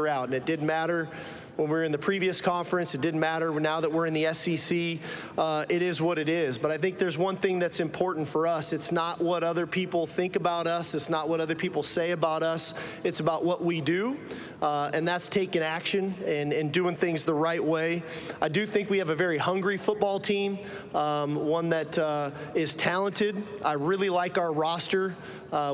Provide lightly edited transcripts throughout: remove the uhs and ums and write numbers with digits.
out, and it didn't matter when we were in the previous conference. It didn't matter now that we're in the SEC. It is what it is. But I think there's one thing that's important for us. It's not what other people think about us. It's not what other people say about us. It's about what we do, and that's taking action and doing things the right way. I do think we have a very hungry football team, one that is talented. I really like our roster.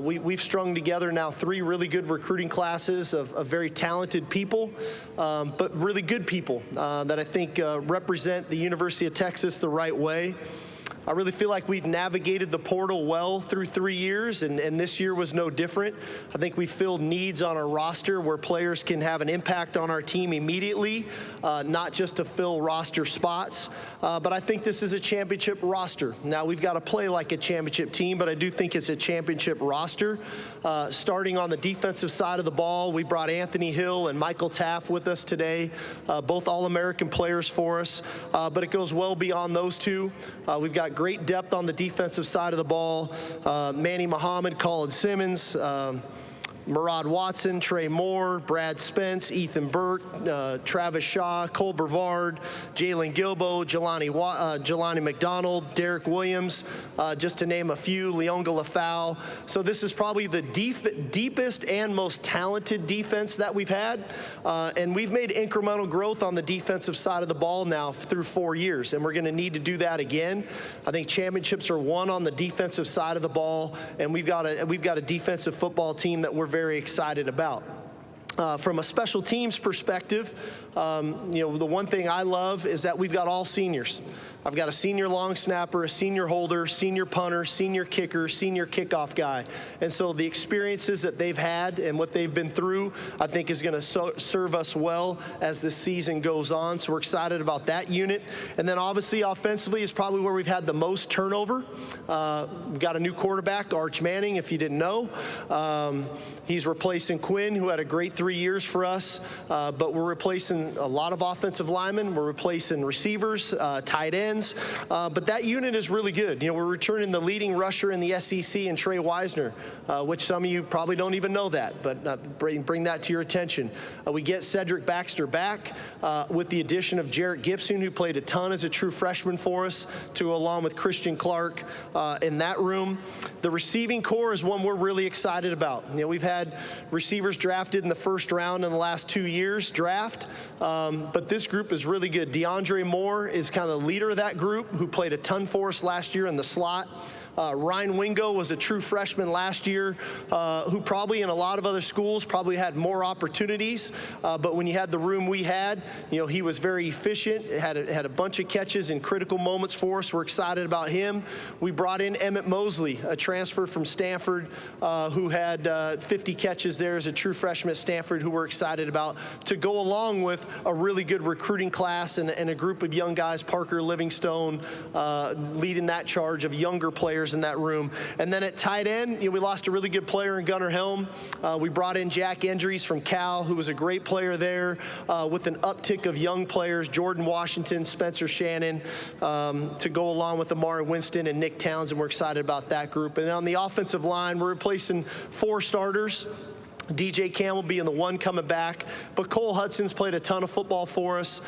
We've strung together now 3 really good recruiting classes of very talented people, but really good people that I think represent the University of Texas the right way. I really feel like we've navigated the portal well through 3 years, and this year was no different. I think we filled needs on our roster where players can have an impact on our team immediately, not just to fill roster spots. But I think this is a championship roster. Now, we've got to play like a championship team, but I do think it's a championship roster. Starting on the defensive side of the ball, we brought Anthony Hill and Michael Taft with us today, both All-American players for us, but it goes well beyond those two. We've got great depth on the defensive side of the ball. Manny Muhammad, Colin Simmons, Murad Watson, Trey Moore, Brad Spence, Ethan Burke, Travis Shaw, Cole Brevard, Jalen Gilbo, Jelani McDonald, Derek Williams, just to name a few, Leonga Lafau. So this is probably the deepest and most talented defense that we've had. And we've made incremental growth on the defensive side of the ball now through 4 years, and we're going to need to do that again. I think championships are won on the defensive side of the ball, and we've got a defensive football team that we're very excited about. From a special teams perspective, the one thing I love is that we've got all seniors. I've got a senior long snapper, a senior holder, senior punter, senior kicker, senior kickoff guy. And so the experiences that they've had and what they've been through, I think is going to serve us well as the season goes on. So we're excited about that unit. And then obviously offensively is probably where we've had the most turnover. We've got a new quarterback, Arch Manning, if you didn't know. He's replacing Quinn, who had a great 3 years for us, but we're replacing a lot of offensive linemen. We're replacing receivers, tight ends, but that unit is really good. We're returning the leading rusher in the SEC in Trey Wisner, which some of you probably don't even know that, but bring that to your attention. We get Cedric Baxter back with the addition of Jarrett Gibson, who played a ton as a true freshman for us, along with Christian Clark in that room. The receiving core is one we're really excited about. We've had receivers drafted in the first round in the last 2 years draft, but this group is really good. DeAndre Moore is kind of the leader of that group, who played a ton for us last year in the slot. Ryan Wingo was a true freshman last year, who probably in a lot of other schools probably had more opportunities, but when you had the room we had, he was very efficient, had a bunch of catches in critical moments for us. We're excited about him. We brought in Emmett Mosley, a transfer from Stanford, who had 50 catches there as a true freshman at Stanford, who we're excited about, to go along with a really good recruiting class and a group of young guys, Parker Livingstone leading that charge of younger players in that room. And then at tight end, we lost a really good player in Gunnar Helm. We brought in Jack Endries from Cal, who was a great player there, with an uptick of young players, Jordan Washington, Spencer Shannon, to go along with Amari Winston and Nick Townsend. We're excited about that group. And on the offensive line, we're replacing 4 starters. DJ Campbell being the one coming back, but Cole Hudson's played a ton of football for us.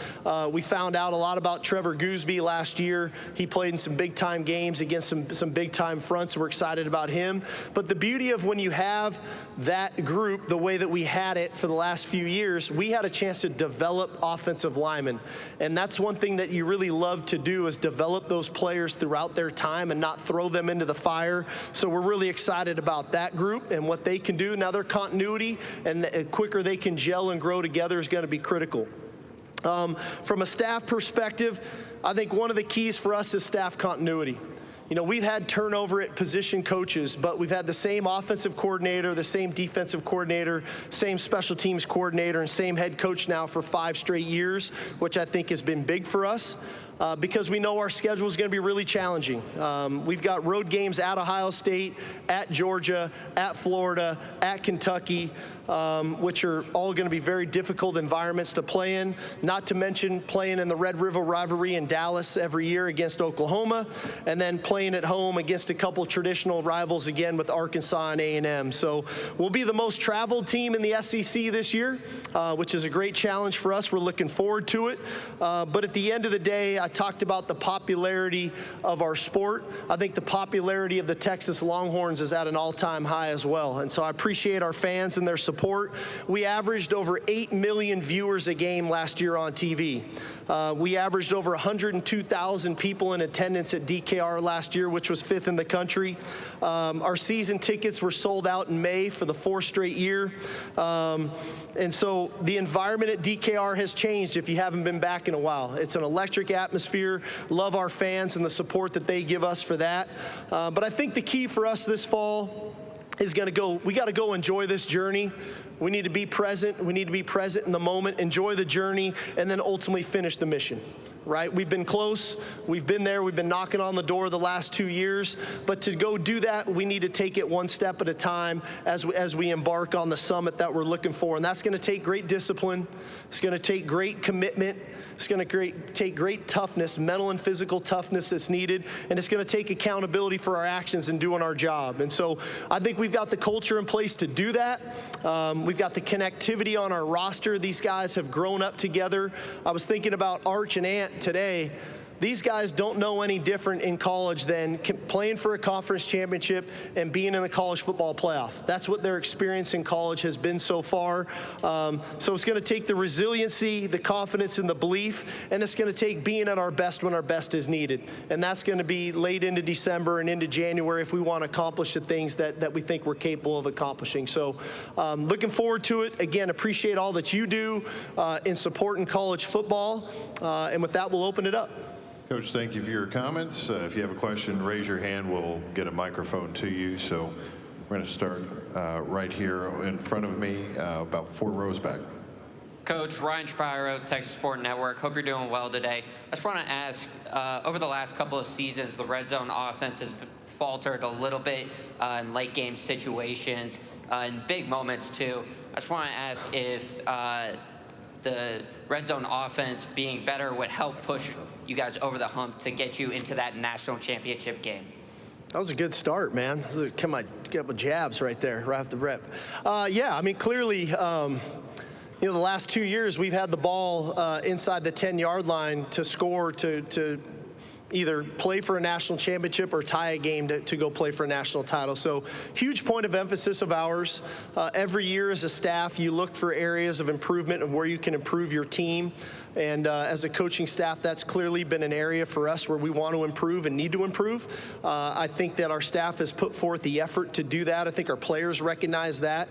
We found out a lot about Trevor Gooseby last year. He played in some big-time games against some big-time fronts. We're excited about him. But the beauty of when you have that group the way that we had it for the last few years, we had a chance to develop offensive linemen. And that's one thing that you really love to do, is develop those players throughout their time and not throw them into the fire. So we're really excited about that group and what they can do. Now, their continuity and the quicker they can gel and grow together is going to be critical. From a staff perspective, I think one of the keys for us is staff continuity. We've had turnover at position coaches, but we've had the same offensive coordinator, the same defensive coordinator, same special teams coordinator, and same head coach now for 5 straight years, which I think has been big for us. because we know our schedule is going to be really challenging. We've got road games at Ohio State, at Georgia, at Florida, at Kentucky, which are all going to be very difficult environments to play in, not to mention playing in the Red River rivalry in Dallas every year against Oklahoma, and then playing at home against a couple traditional rivals again with Arkansas and A&M. So we'll be the most traveled team in the SEC this year, which is a great challenge for us. We're looking forward to it. But at the end of the day, I talked about the popularity of our sport. I think the popularity of the Texas Longhorns is at an all-time high as well. And so I appreciate our fans and their support. We averaged over 8 million viewers a game last year on TV. We averaged over 102,000 people in attendance at DKR last year, which was 5th in the country. Our season tickets were sold out in May for the 4th straight year. And so the environment at DKR has changed if you haven't been back in a while. It's an electric atmosphere. Love our fans and the support that they give us for that. But I think the key for us this fall is we got to go enjoy this journey. We need to be present. We need to be present in the moment, enjoy the journey, and then ultimately finish the mission. Right? We've been close. We've been there. We've been knocking on the door the last 2 years. But to go do that, we need to take it one step at a time as we embark on the summit that we're looking for. And that's going to take great discipline. It's going to take great commitment. It's going to take great toughness, mental and physical toughness that's needed. And it's going to take accountability for our actions and doing our job. And so I think we've got the culture in place to do that. We've got the connectivity on our roster. These guys have grown up together. I was thinking about Arch and Ant today. These guys don't know any different in college than playing for a conference championship and being in the college football playoff. That's what their experience in college has been so far. So it's going to take the resiliency, the confidence, and the belief, and it's going to take being at our best when our best is needed. And that's going to be late into December and into January if we want to accomplish the things that we think we're capable of accomplishing. So looking forward to it. Again, appreciate all that you do in supporting college football. And with that, we'll open it up. Coach, thank you for your comments. If you have a question, raise your hand. We'll get a microphone to you. So we're going to start right here in front of me, about 4 rows back. Coach, Ryan Shapiro, Texas Sport Network. Hope you're doing well today. I just want to ask, over the last couple of seasons, the red zone offense has faltered a little bit in late game situations, in big moments too. I just want to ask if the red zone offense being better would help push you guys over the hump to get you into that national championship game. That was a good start, man. Come on, get with jabs right there, right off the rip. Yeah, I mean, clearly, you know, the last 2 years we've had the ball inside the 10-yard line to score to either play for a national championship or tie a game to go play for a national title. So huge point of emphasis of ours. Every year as a staff, you look for areas of improvement of where you can improve your team. And as a coaching staff, that's clearly been an area for us where we want to improve and need to improve. I think that our staff has put forth the effort to do that. I think our players recognize that.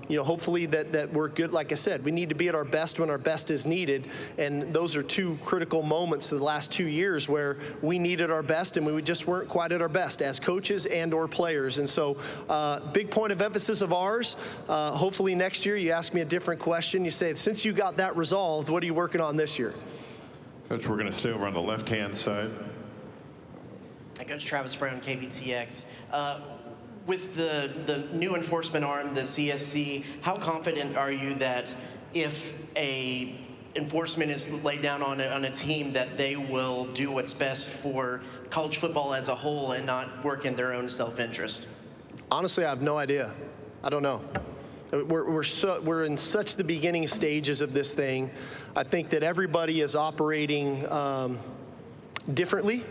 You know, hopefully that we're good. Like I said, we need to be at our best when our best is needed. And those are 2 critical moments of the last 2 years where we needed our best and we just weren't quite at our best as coaches and or players. And so big point of emphasis of ours. Hopefully next year you ask me a different question. You say, since you got that resolved, what are you working on this year? Coach, we're going to stay over on the left-hand side. Hi, Coach. Travis Brown, KVTX. With the new enforcement arm, the CSC, how confident are you that if a enforcement is laid down on a team that they will do what's best for college football as a whole and not work in their own self-interest? Honestly, I have no idea. I don't know. We're in such the beginning stages of this thing. I think that everybody is operating differently.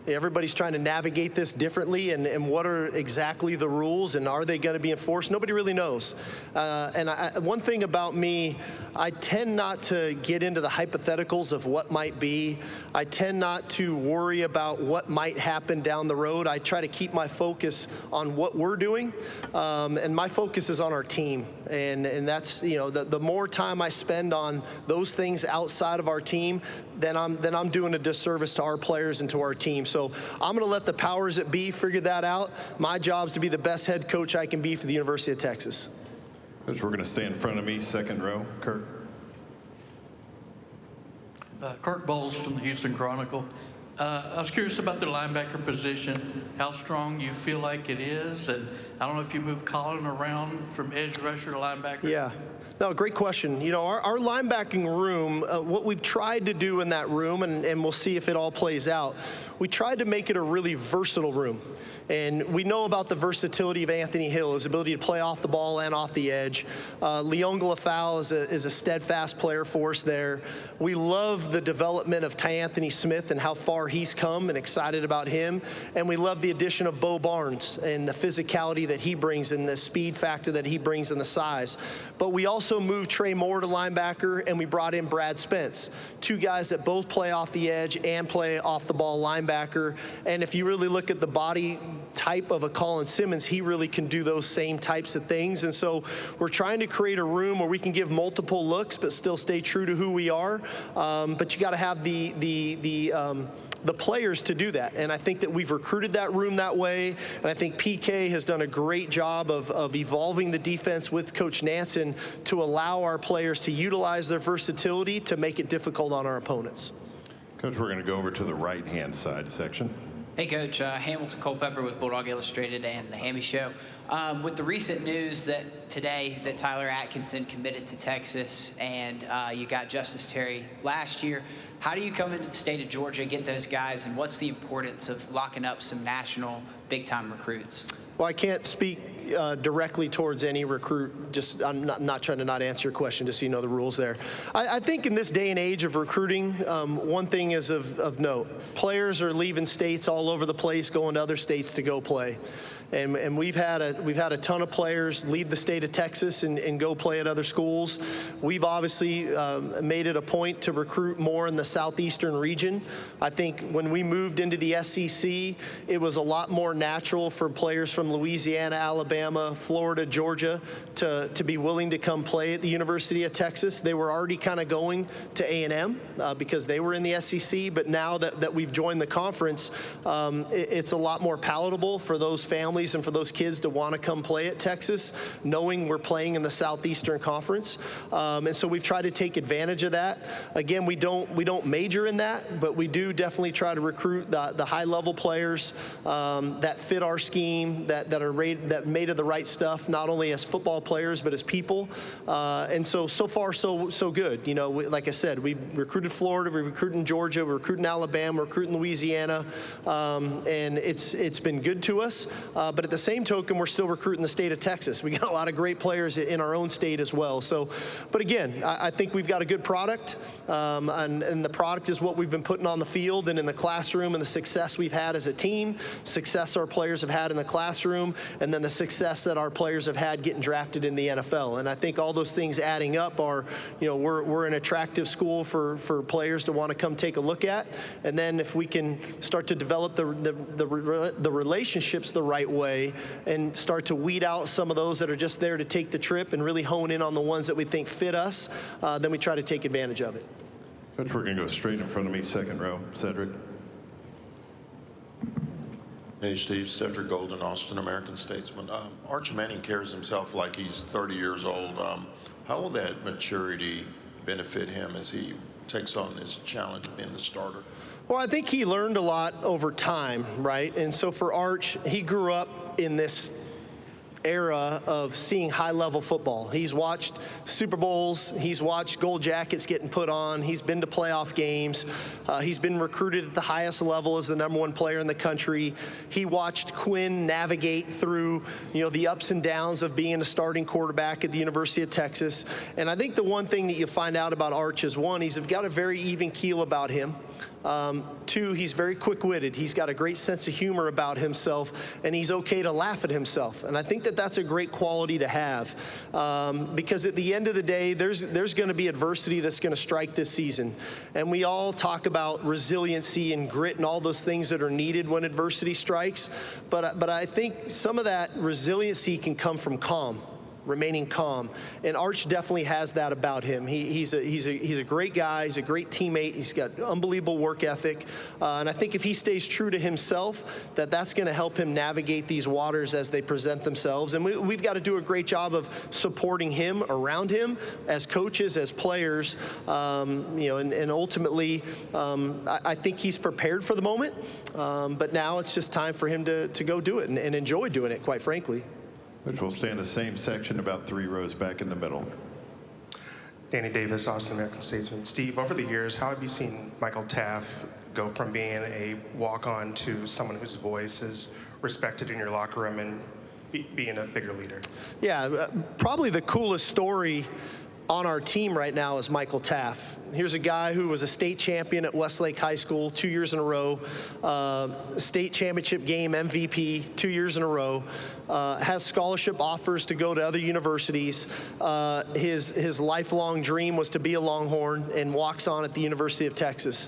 Everybody's trying to navigate this differently, and what are exactly the rules, and are they going to be enforced? Nobody really knows. One thing about me, I tend not to get into the hypotheticals of what might be. I tend not to worry about what might happen down the road. I try to keep my focus on what we're doing, and my focus is on our team. And that's, you know, the more time I spend on those things outside of our team, then I'm doing a disservice to our players and to our team. So I'm going to let the powers that be figure that out. My job is to be the best head coach I can be for the University of Texas. Coach, we're going to stay in front of me, second row. Kirk. Kirk Bowles from the Houston Chronicle. I was curious about the linebacker position, how strong you feel like it is, and I don't know if you move Colin around from edge rusher to linebacker. Yeah. No, great question. You know, our linebacking room, what we've tried to do in that room, and we'll see if it all plays out, we tried to make it a really versatile room. And we know about the versatility of Anthony Hill, his ability to play off the ball and off the edge. Leon Galafau is a steadfast player for us there. We love the development of Anthony Smith and how far he's come, and excited about him. And we love the addition of Bo Barnes and the physicality that he brings and the speed factor that he brings and the size. But we also moved Trey Moore to linebacker, and we brought in Brad Spence, two guys that both play off the edge and play off the ball linebacker. And if you really look at the body type of a Colin Simmons, he really can do those same types of things. And so we're trying to create a room where we can give multiple looks but still stay true to who we are. But you got to have the players to do that. And I think that we've recruited that room that way. And I think PK has done a great job of evolving the defense with Coach Nansen to allow our players to utilize their versatility to make it difficult on our opponents. Coach, we're going to go over to the right-hand side section. Hey, Coach. Hamilton Culpepper with Bulldog Illustrated and The Hammy Show. With the recent news that today that Tyler Atkinson committed to Texas, and you got Justice Terry last year, how do you come into the state of Georgia, get those guys, and what's the importance of locking up some national big-time recruits? Well, I can't speak directly towards any recruit. I'm not trying to not answer your question, just so you know the rules there. I think in this day and age of recruiting, one thing is of note. Players are leaving states all over the place, going to other states to go play. And we've had a ton of players leave the state of Texas and go play at other schools. We've obviously made it a point to recruit more in the southeastern region. I think when we moved into the SEC, it was a lot more natural for players from Louisiana, Alabama, Florida, Georgia to be willing to come play at the University of Texas. They were already kind of going to A&M because they were in the SEC, but now that we've joined the conference, it's a lot more palatable for those families and for those kids to want to come play at Texas, knowing we're playing in the Southeastern Conference. And so we've tried to take advantage of that. Again, we don't major in that, but we do definitely try to recruit the high-level players that fit our scheme, that are made of the right stuff, not only as football players but as people. And so far so good. You know, like I said, we recruited Florida, we recruited Georgia, we recruited Alabama, we recruited Louisiana, and it's been good to us. But at the same token, we're still recruiting the state of Texas. We got a lot of great players in our own state as well. So, but again, I think we've got a good product, and the product is what we've been putting on the field and in the classroom, and the success we've had as a team, success our players have had in the classroom, and then the success that our players have had getting drafted in the NFL. And I think all those things adding up are, you know, we're an attractive school for players to want to come take a look at. And then if we can start to develop the relationships the right way and start to weed out some of those that are just there to take the trip and really hone in on the ones that we think fit us, then we try to take advantage of it. Coach, we're going to go straight in front of me, second row. Cedric. Hey, Steve. Cedric Golden, Austin American-Statesman. Arch Manning carries himself like he's 30 years old. How will that maturity benefit him as he takes on this challenge of being the starter? Well, I think he learned a lot over time, right? And so for Arch, he grew up in this era of seeing high-level football. He's watched Super Bowls. He's watched gold jackets getting put on. He's been to playoff games. He's been recruited at the highest level as the #1 player in the country. He watched Quinn navigate through, you know, the ups and downs of being a starting quarterback at the University of Texas. And I think the one thing that you find out about Arch is, one, he's got a very even keel about him. Two, he's very quick-witted. He's got a great sense of humor about himself, and he's okay to laugh at himself. And I think that that's a great quality to have, because at the end of the day, there's going to be adversity that's going to strike this season. And we all talk about resiliency and grit and all those things that are needed when adversity strikes. But I think some of that resiliency can come from calm. remaining calm. And Arch definitely has that about him. He's a great guy. He's a great teammate. He's got unbelievable work ethic. And I think if he stays true to himself, that's going to help him navigate these waters as they present themselves. And we've got to do a great job of supporting him, around him, as coaches, as players. And ultimately, I think he's prepared for the moment. But now it's just time for him to go do it and enjoy doing it, quite frankly. Which will stay in the same section, about 3 rows back in the middle. Danny Davis, Austin American Statesman. Steve, over the years, how have you seen Michael Taft go from being a walk-on to someone whose voice is respected in your locker room and being a bigger leader? Yeah, probably the coolest story on our team right now is Michael Taft. Here's a guy who was a state champion at Westlake High School 2 years in a row, state championship game MVP 2 years in a row, has scholarship offers to go to other universities. His lifelong dream was to be a Longhorn, and walks on at the University of Texas.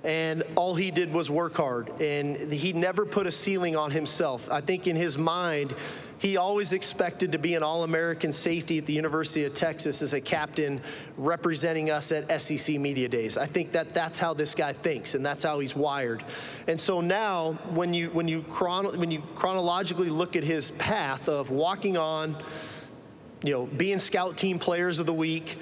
And all he did was work hard, and he never put a ceiling on himself. I think in his mind, he always expected to be an All-American safety at the University of Texas as a captain representing us at SEC Media Days. I think that's how this guy thinks, and that's how he's wired. And so now, when you chronologically look at his path of walking on, being Scout Team Players of the Week,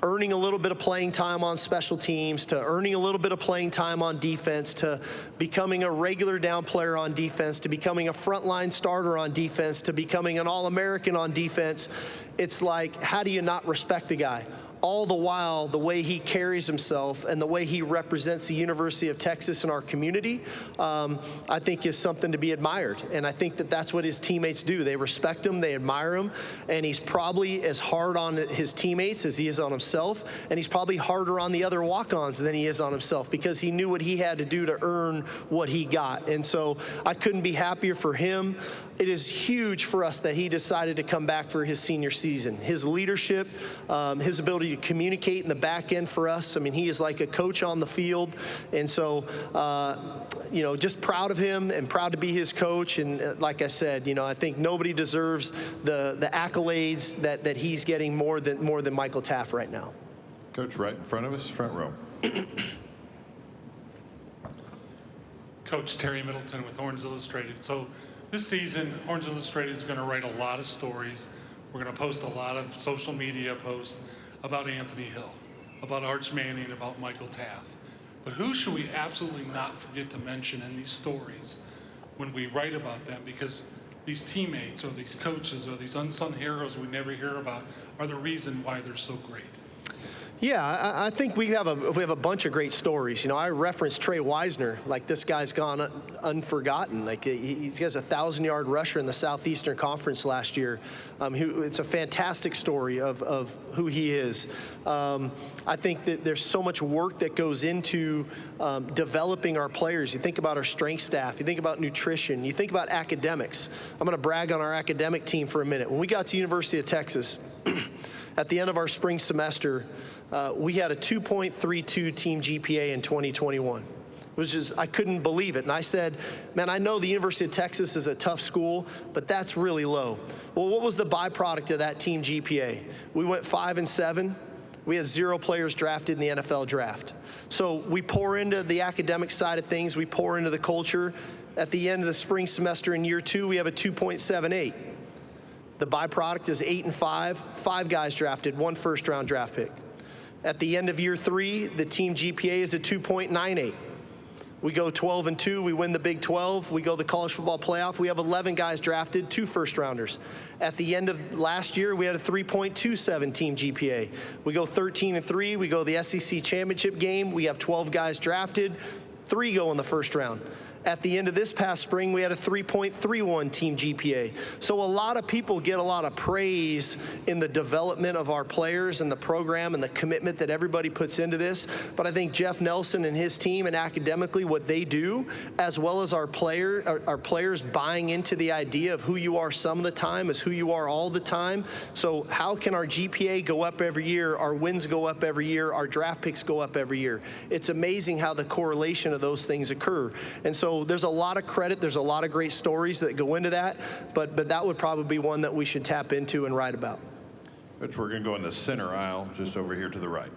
earning a little bit of playing time on special teams, to earning a little bit of playing time on defense, to becoming a regular down player on defense, to becoming a frontline starter on defense, to becoming an All-American on defense. It's like, how do you not respect the guy? All the while, the way he carries himself and the way he represents the University of Texas in our community, I think is something to be admired. And I think that's what his teammates do. They respect him, they admire him, and he's probably as hard on his teammates as he is on himself, and he's probably harder on the other walk-ons than he is on himself, because he knew what he had to do to earn what he got. And so I couldn't be happier for him. It is huge for us that he decided to come back for his senior season. His leadership, his ability to communicate in the back end for us. I mean, he is like a coach on the field. And so, just proud of him and proud to be his coach. And like I said, I think nobody deserves the accolades that he's getting more than Michael Taft right now. Coach, right in front of us, front row. Coach Terry Middleton with Horns Illustrated. So this season, Horns Illustrated is going to write a lot of stories. We're going to post a lot of social media posts about Anthony Hill, about Arch Manning, about Michael Taft. But who should we absolutely not forget to mention in these stories when we write about them? Because these teammates or these coaches or these unsung heroes we never hear about are the reason why they're so great. Yeah, I think we have a bunch of great stories. I referenced Trey Wisner, like this guy's gone unforgotten. Like he has a 1,000-yard rusher in the Southeastern Conference last year. It's a fantastic story of who he is. I think that there's so much work that goes into developing our players. You think about our strength staff, you think about nutrition, you think about academics. I'm going to brag on our academic team for a minute. When we got to University of Texas, at the end of our spring semester, we had a 2.32 team GPA in 2021, which is, I couldn't believe it. And I said, man, I know the University of Texas is a tough school, but that's really low. Well, what was the byproduct of that team GPA? We went 5-7. We had 0 players drafted in the NFL draft. So we pour into the academic side of things. We pour into the culture. At the end of the spring semester in year 2, we have a 2.78. The byproduct is 8-5, 5 guys drafted, 1 first-round draft pick. At the end of year 3, the team GPA is a 2.98. We go 12-2, we win the Big 12, we go to the college football playoff, we have 11 guys drafted, 2 first-rounders. At the end of last year, we had a 3.27 team GPA. We go 13-3, we go to the SEC championship game, we have 12 guys drafted, 3 go in the first round. At the end of this past spring, we had a 3.31 team GPA. So a lot of people get a lot of praise in the development of our players and the program and the commitment that everybody puts into this. But I think Jeff Nelson and his team, and academically what they do, as well as our players buying into the idea of who you are some of the time is who you are all the time. So how can our GPA go up every year, our wins go up every year, our draft picks go up every year? It's amazing how the correlation of those things occur. And so so there's a lot of credit, there's a lot of great stories that go into that, but that would probably be one that we should tap into and write about. Which we're going to go in the center aisle, just over here to the right.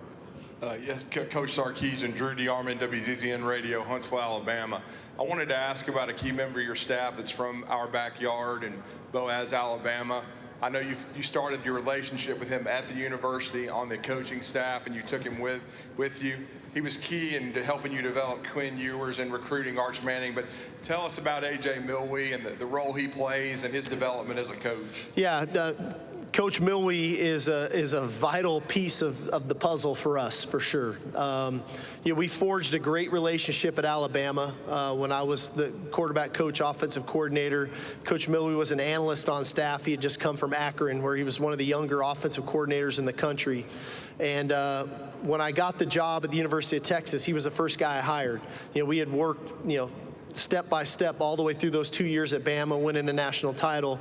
Yes, Coach Sarkisian, Drew DeArmond, WZZN Radio, Huntsville, Alabama. I wanted to ask about a key member of your staff that's from our backyard in Boaz, Alabama. I know you started your relationship with him at the university on the coaching staff, and you took him with you. He was key in helping you develop Quinn Ewers and recruiting Arch Manning. But tell us about A.J. Milwee and the role he plays and his development as a coach. Yeah. Coach Milwee is a vital piece of the puzzle for us, for sure. We forged a great relationship at Alabama when I was the quarterback coach, offensive coordinator. Coach Milwee was an analyst on staff. He had just come from Akron, where he was one of the younger offensive coordinators in the country. And when I got the job at the University of Texas, he was the first guy I hired. We had worked, step by step all the way through those 2 years at Bama, winning a national title.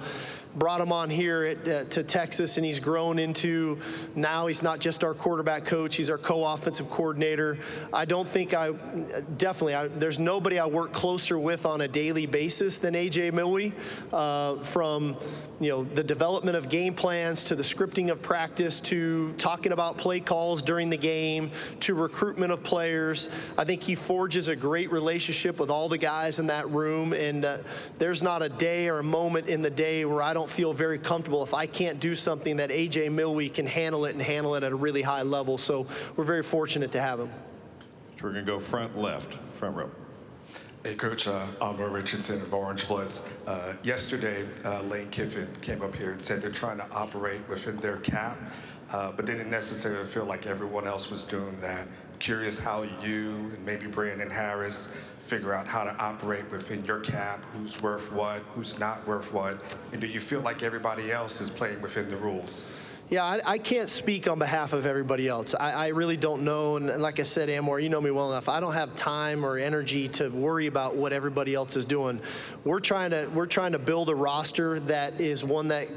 Brought him on here to Texas, and he's grown into, now he's not just our quarterback coach, he's our co-offensive coordinator. I don't think there's nobody I work closer with on a daily basis than A.J. Milwee, from the development of game plans to the scripting of practice to talking about play calls during the game to recruitment of players. I think he forges a great relationship with all the guys in that room, and there's not a day or a moment in the day where I don't feel very comfortable if I can't do something that A.J. Milwee can handle it at a really high level. So we're very fortunate to have him. So we're going to go front left, front row. Hey, Coach, Alma Richardson of Orange Bloods. Yesterday, Lane Kiffin came up here and said they're trying to operate within their cap, but they didn't necessarily feel like everyone else was doing that. Curious how you and maybe Brandon Harris figure out how to operate within your cap, who's worth what, who's not worth what, and do you feel like everybody else is playing within the rules? Yeah, I can't speak on behalf of everybody else. I really don't know, and like I said, Amor, you know me well enough. I don't have time or energy to worry about what everybody else is doing. We're trying to build a roster that is one that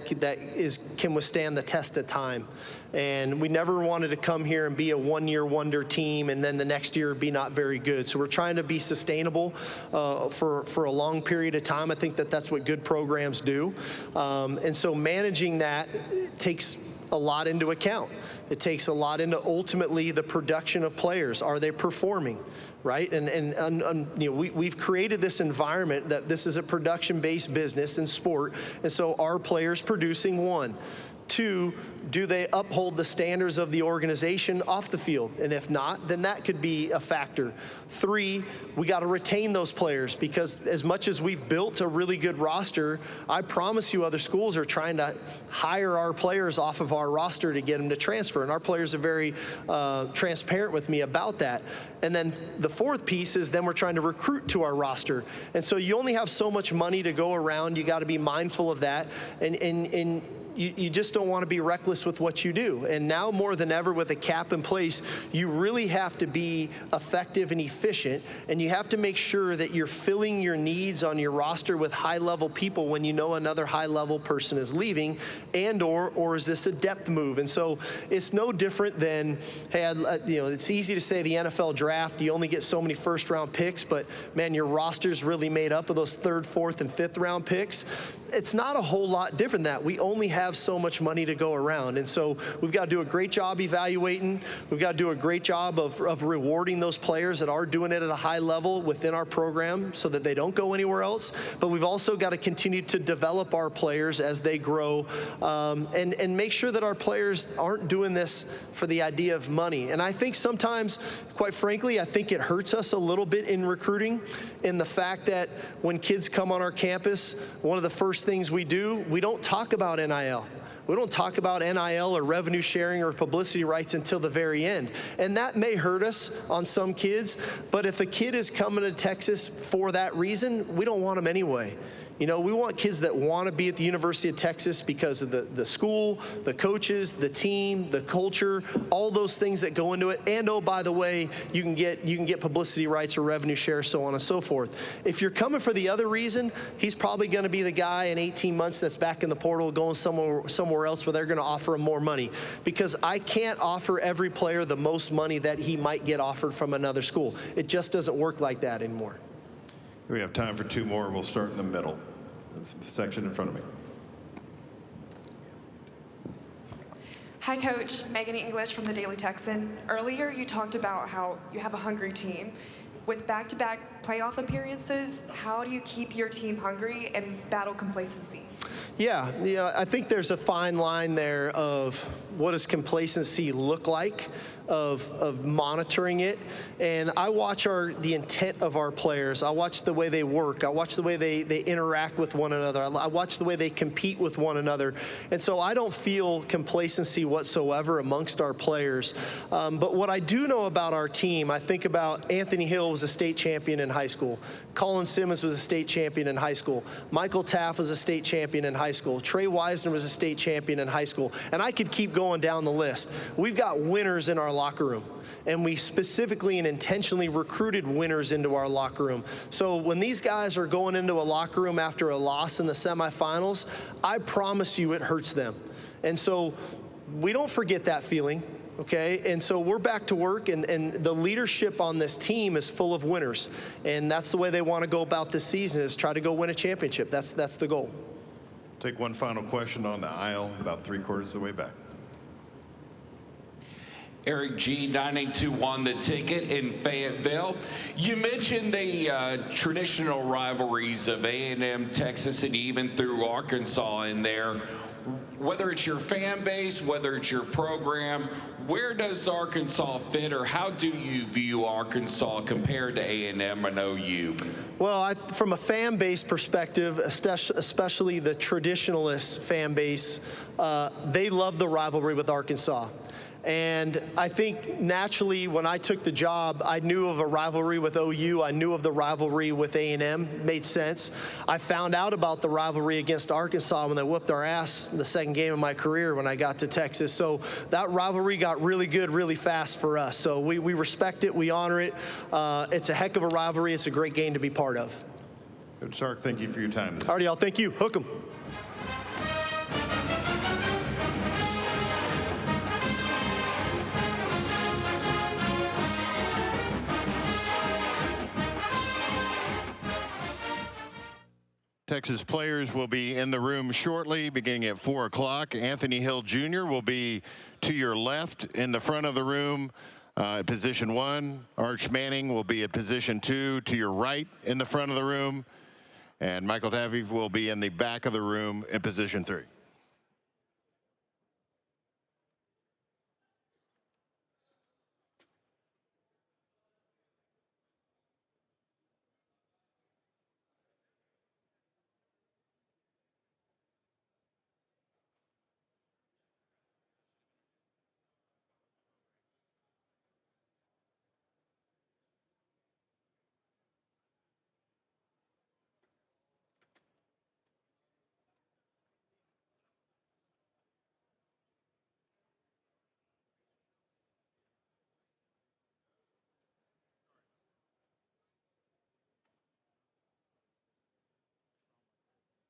can withstand the test of time. And we never wanted to come here and be a one-year wonder team and then the next year be not very good. So we're trying to be sustainable for a long period of time. I think that's what good programs do. And so managing that takes a lot into account. It takes a lot into ultimately the production of players. Are they performing, right? And we've created this environment that this is a production-based business in sport, and so are players producing? One. Two, do they uphold the standards of the organization off the field? And if not, then that could be a factor. Three, we got to retain those players, because as much as we've built a really good roster, I promise you other schools are trying to hire our players off of our roster to get them to transfer. And our players are very transparent with me about that. And then the fourth piece is then we're trying to recruit to our roster. And so you only have so much money to go around. You got to be mindful of that. And you just don't want to be reckless with what you do. And now more than ever, with a cap in place, you really have to be effective and efficient, and you have to make sure that you're filling your needs on your roster with high-level people when you know another high-level person is leaving, and or is this a depth move? And so it's no different than, hey, it's easy to say the NFL draft, you only get so many first-round picks, but man, your roster's really made up of those third, fourth, and fifth-round picks. It's not a whole lot different than that. We only have so much money to go around. And so we've got to do a great job evaluating. We've got to do a great job of rewarding those players that are doing it at a high level within our program so that they don't go anywhere else. But we've also got to continue to develop our players as they grow, and make sure that our players aren't doing this for the idea of money. And I think sometimes, quite frankly, I think it hurts us a little bit in recruiting, in the fact that when kids come on our campus, one of the first things we do, we don't talk about NIL. We don't talk about NIL or revenue sharing or publicity rights until the very end. And that may hurt us on some kids, but if a kid is coming to Texas for that reason, we don't want them anyway. We want kids that want to be at the University of Texas because of the school, the coaches, the team, the culture, all those things that go into it. And oh, by the way, you can get publicity rights or revenue share, so on and so forth. If you're coming for the other reason, he's probably going to be the guy in 18 months that's back in the portal going somewhere else where they're going to offer him more money. Because I can't offer every player the most money that he might get offered from another school. It just doesn't work like that anymore. We have time for 2 more. We'll start in the middle. That's the section in front of me. Hi, Coach. Megan English from the Daily Texan. Earlier, you talked about how you have a hungry team. With back-to-back playoff appearances, how do you keep your team hungry and battle complacency? Yeah, I think there's a fine line there of what does complacency look like, of monitoring it. And I watch the intent of our players. I watch the way they work. I watch the way they interact with one another. I watch the way they compete with one another. And so I don't feel complacency whatsoever amongst our players. But what I do know about our team, I think about Anthony Hill was a state champion in high school. Colin Simmons was a state champion in high school. Michael Taff was a state champion in high school. Trey Wisner was a state champion in high school. And I could keep going down the list. We've got winners in our locker room. And we specifically and intentionally recruited winners into our locker room. So when these guys are going into a locker room after a loss in the semifinals, I promise you it hurts them. And so we don't forget that feeling. Okay, and so we're back to work, and the leadership on this team is full of winners, and that's the way they want to go about this season, is try to go win a championship. That's the goal. Take one final question on the aisle, about 3/4 of the way back. Eric G, 9821 The Ticket in Fayetteville. You mentioned the traditional rivalries of A&M, Texas, and even through Arkansas in there. Whether it's your fan base, whether it's your program, where does Arkansas fit, or how do you view Arkansas compared to A&M and OU? Well, from a fan base perspective, especially the traditionalist fan base, they love the rivalry with Arkansas. And I think naturally when I took the job, I knew of a rivalry with OU. I knew of the rivalry with A&M. Made sense. I found out about the rivalry against Arkansas when they whooped our ass in the second game of my career when I got to Texas. So that rivalry got really good really fast for us. So we respect it. We honor it. It's a heck of a rivalry. It's a great game to be part of. Coach Sark, thank you for your time. All right, y'all. Thank you. Hook 'em. Texas players will be in the room shortly, beginning at 4 o'clock. Anthony Hill Jr. will be to your left in the front of the room at position 1. Arch Manning will be at position 2 to your right in the front of the room. And Michael Taffy will be in the back of the room at position 3.